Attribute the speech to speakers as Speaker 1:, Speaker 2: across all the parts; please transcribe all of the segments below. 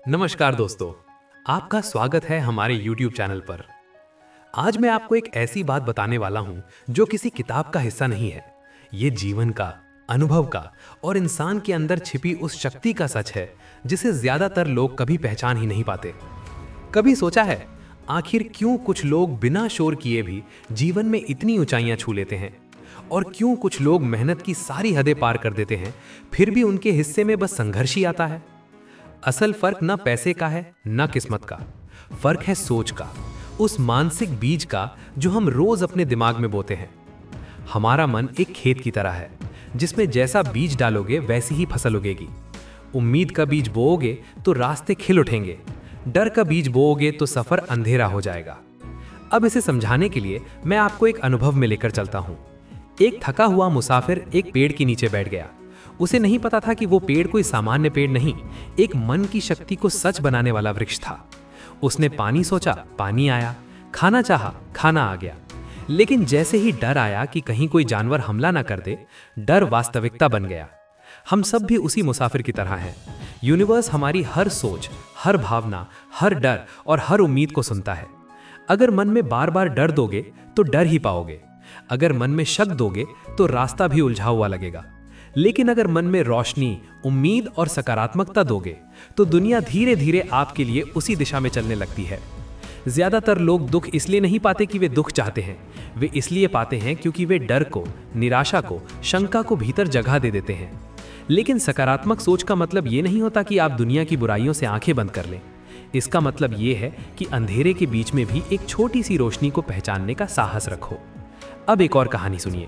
Speaker 1: नमस्कार दोस्तों, आपका स्वागत है हमारे YouTube चैनल पर। आज मैं आपको एक ऐसी बात बताने वाला हूं जो किसी किताब का हिस्सा नहीं है। ये जीवन का, अनुभव का और इंसान के अंदर छिपी उस शक्ति का सच है जिसे ज्यादातर लोग कभी पहचान ही नहीं पाते। कभी सोचा है आखिर क्यों कुछ लोग बिना शोर किए भी जीवन में इतनी ऊंचाइयां छू लेते हैं, और क्यों कुछ लोग मेहनत की सारी हदें पार कर देते हैं फिर भी उनके हिस्से में बस संघर्ष ही आता है। असल फर्क ना पैसे का है ना किस्मत का, फर्क है सोच का, उस मानसिक बीज का जो हम रोज अपने दिमाग में बोते हैं। हमारा मन एक खेत की तरह है जिसमें जैसा बीज डालोगे वैसी ही फसल उगेगी। उम्मीद का बीज बोओगे तो रास्ते खिल उठेंगे, डर का बीज बोओगे तो सफर अंधेरा हो जाएगा। अब इसे समझाने के लिए मैं आपको एक अनुभव में लेकर चलता हूं। एक थका हुआ मुसाफिर एक पेड़ के नीचे बैठ गया। उसे नहीं पता था कि वो पेड़ कोई सामान्य पेड़ नहीं, एक मन की शक्ति को सच बनाने वाला वृक्ष था। उसने पानी सोचा, पानी आया, खाना चाहा, खाना आ गया। लेकिन जैसे ही डर आया कि कहीं कोई जानवर हमला ना कर दे, डर वास्तविकता बन गया। हम सब भी उसी मुसाफिर की तरह हैं। यूनिवर्स हमारी हर सोच, हर भावना, हर डर और हर उम्मीद को सुनता है। अगर मन में बार बार डर दोगे तो डर ही पाओगे। अगर मन में शक दोगे तो रास्ता भी उलझा हुआ लगेगा। लेकिन अगर मन में रोशनी, उम्मीद और सकारात्मकता दोगे तो दुनिया धीरे धीरे आपके लिए उसी दिशा में चलने लगती है। ज्यादातर लोग दुख इसलिए नहीं पाते कि वे दुख चाहते हैं, वे इसलिए पाते हैं क्योंकि वे डर को, निराशा को, शंका को भीतर जगह दे देते हैं। लेकिन सकारात्मक सोच का मतलब ये नहीं होता कि आप दुनिया की बुराइयों से आंखें बंद कर लें। इसका मतलब ये है कि अंधेरे के बीच में भी एक छोटी सी रोशनी को पहचानने का साहस रखो। अब एक और कहानी सुनिए।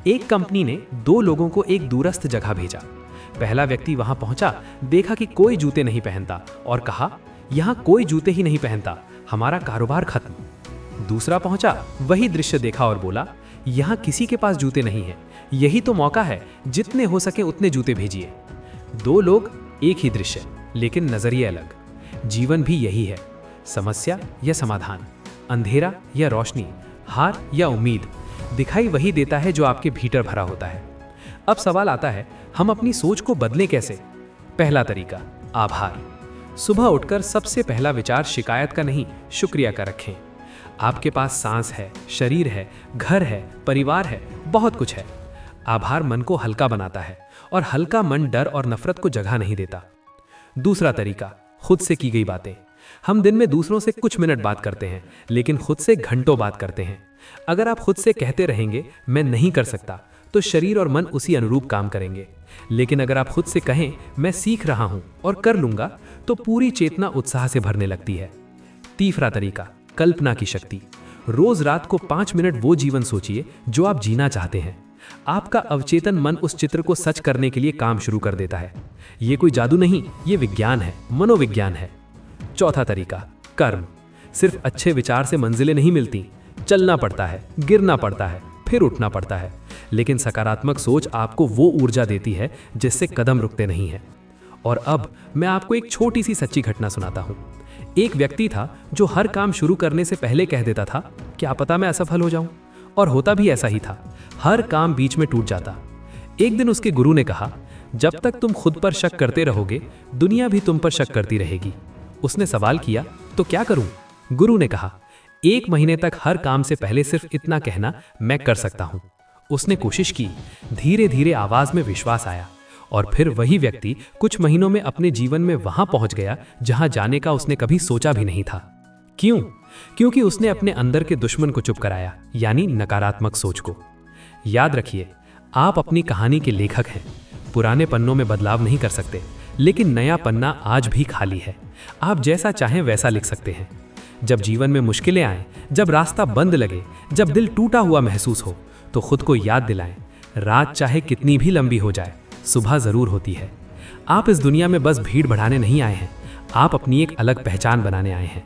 Speaker 1: एक कंपनी ने दो लोगों को एक दूरस्थ जगह भेजा। पहला व्यक्ति वहां पहुंचा, देखा कि कोई जूते नहीं पहनता और कहा, यहां कोई जूते ही नहीं पहनता, हमारा कारोबार खत्म। दूसरा पहुंचा, वही दृश्य देखा और बोला, यहां किसी के पास जूते नहीं हैं, यही तो मौका है, जितने हो सके उतने जूते भेजिए। दो लोग, एक ही दृश्य, लेकिन नजरिए अलग। जीवन भी यही है, समस्या या समाधान, अंधेरा या रोशनी, हार या उम्मीद, दिखाई वही देता है जो आपके भीतर भरा होता है। अब सवाल आता है, हम अपनी सोच को बदलें कैसे? पहला तरीका, आभार। सुबह उठकर सबसे पहला विचार शिकायत का नहीं, शुक्रिया का रखें। आपके पास सांस है, शरीर है, घर है, परिवार है, बहुत कुछ है। आभार मन को हल्का बनाता है और हल्का मन डर और नफरत को जगह नहीं देता। दूसरा तरीका, खुद से की गई बातें। हम दिन में दूसरों से कुछ मिनट बात करते हैं, लेकिन खुद से घंटों बात करते हैं। अगर आप खुद से कहते रहेंगे मैं नहीं कर सकता, तो शरीर और मन उसी अनुरूप काम करेंगे। लेकिन अगर आप खुद से कहें मैं सीख रहा हूं और कर लूंगा, तो पूरी चेतना उत्साह से भरने लगती है। तीसरा तरीका, कल्पना की शक्ति। रोज रात को 5 मिनट वो जीवन सोचिए जो आप जीना चाहते हैं। आपका अवचेतन मन उस चित्र को सच करने के लिए काम शुरू कर देता है। ये कोई जादू नहीं, ये विज्ञान है, मनोविज्ञान है। चौथा तरीका, कर्म। सिर्फ अच्छे विचार से मंजिलें नहीं मिलती, चलना पड़ता है, गिरना पड़ता है, फिर उठना पड़ता है। लेकिन सकारात्मक सोच आपको वो ऊर्जा देती है जिससे कदम रुकते नहीं हैं। और अब मैं आपको एक छोटी सी सच्ची घटना सुनाता हूँ। एक व्यक्ति था जो हर काम शुरू करने से पहले कह देता था, क्या पता मैं असफल हो जाऊं। और होता भी ऐसा ही था, हर काम बीच में टूट जाता। एक दिन उसके गुरु ने कहा, जब तक तुम खुद पर शक करते रहोगे, दुनिया भी तुम पर शक करती रहेगी। उसने सवाल किया, तो क्या करूं? गुरु ने कहा, 1 महीने तक हर काम से पहले सिर्फ इतना कहना, मैं कर सकता हूं। उसने कोशिश की, धीरे धीरे आवाज में विश्वास आया, और फिर वही व्यक्ति कुछ महीनों में अपने जीवन में वहां पहुंच गया जहां जाने का उसने कभी सोचा भी नहीं था। क्यों? क्योंकि उसने अपने अंदर के दुश्मन को चुप कराया, यानी नकारात्मक सोच को। याद रखिए, आप अपनी कहानी के लेखक हैं। पुराने पन्नों में बदलाव नहीं कर सकते, लेकिन नया पन्ना आज भी खाली है। आप जैसा चाहें वैसा लिख सकते हैं। जब जीवन में मुश्किलें आए, जब रास्ता बंद लगे, जब दिल टूटा हुआ महसूस हो, तो खुद को याद दिलाएं, रात चाहे कितनी भी लंबी हो जाए, सुबह जरूर होती है। आप इस दुनिया में बस भीड़ बढ़ाने नहीं आए हैं, आप अपनी एक अलग पहचान बनाने आए हैं।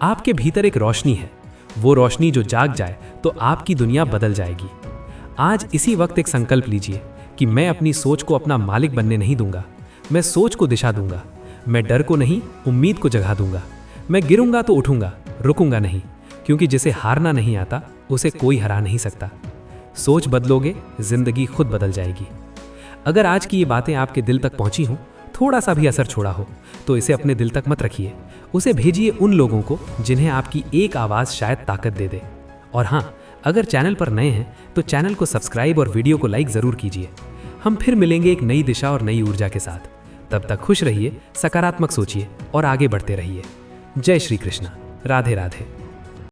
Speaker 1: आपके भीतर एक रोशनी है, वो रोशनी जो जाग जाए तो आपकी दुनिया बदल जाएगी। आज इसी वक्त एक संकल्प लीजिए कि मैं अपनी सोच को अपना मालिक बनने नहीं दूंगा। मैं सोच को दिशा दूंगा। मैं डर को नहीं, उम्मीद को जगह दूंगा। मैं गिरूंगा तो उठूंगा, रुकूंगा नहीं, क्योंकि जिसे हारना नहीं आता उसे कोई हरा नहीं सकता। सोच बदलोगे, जिंदगी खुद बदल जाएगी। अगर आज की ये बातें आपके दिल तक पहुंची हों, थोड़ा सा भी असर छोड़ा हो तो इसे अपने दिल तक मत रखिए, उसे भेजिए उन लोगों को जिन्हें आपकी एक आवाज़ शायद ताकत दे दे। और हाँ, अगर चैनल पर नए हैं तो चैनल को सब्सक्राइब और वीडियो को लाइक ज़रूर कीजिए। हम फिर मिलेंगे एक नई दिशा और नई ऊर्जा के साथ। तब तक खुश रहिए, सकारात्मक सोचिए और आगे बढ़ते रहिए। जय श्री कृष्णा। राधे राधे।